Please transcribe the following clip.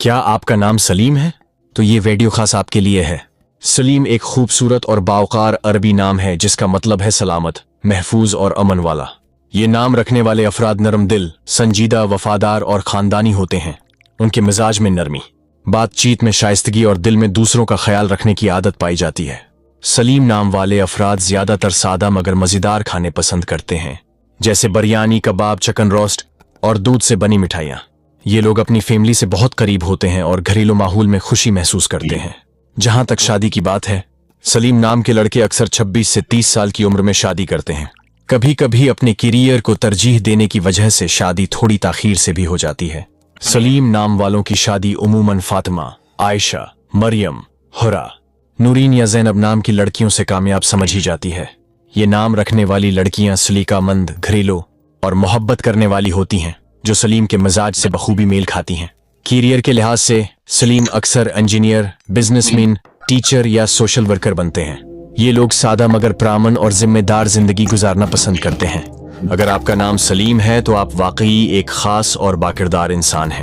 क्या आपका नाम सलीम है? तो ये वीडियो खास आपके लिए है। सलीम एक खूबसूरत और बावकार अरबी नाम है जिसका मतलब है सलामत, महफूज और अमन वाला। ये नाम रखने वाले अफराद नरम दिल, संजीदा, वफादार और खानदानी होते हैं। उनके मिजाज में नरमी, बातचीत में शाइस्तगी और दिल में दूसरों का ख्याल रखने की आदत पाई जाती है। सलीम नाम वाले अफराद ज्यादातर सादा मगर मजेदार खाने पसंद करते हैं, जैसे बिरयानी, कबाब, चिकन रोस्ट और दूध से बनी मिठाइयाँ। ये लोग अपनी फैमिली से बहुत करीब होते हैं और घरेलू माहौल में खुशी महसूस करते हैं। जहां तक शादी की बात है, सलीम नाम के लड़के अक्सर 26 से 30 साल की उम्र में शादी करते हैं। कभी कभी अपने करियर को तरजीह देने की वजह से शादी थोड़ी ताखीर से भी हो जाती है। सलीम नाम वालों की शादी उमूमन फातिमा, आयशा, मरियम, हुरा, नूरीन या ज़ैनब नाम की लड़कियों से कामयाब समझी जाती है। ये नाम रखने वाली लड़कियां सलीकामंद, घरेलू और मोहब्बत करने वाली होती हैं, जो सलीम के मिजाज से बखूबी मेल खाती हैं। करियर के लिहाज से सलीम अक्सर इंजीनियर, बिजनेसमैन, टीचर या सोशल वर्कर बनते हैं। ये लोग सादा मगर प्रामन और जिम्मेदार जिंदगी गुजारना पसंद करते हैं। अगर आपका नाम सलीम है तो आप वाकई एक खास और बाकिरदार इंसान हैं।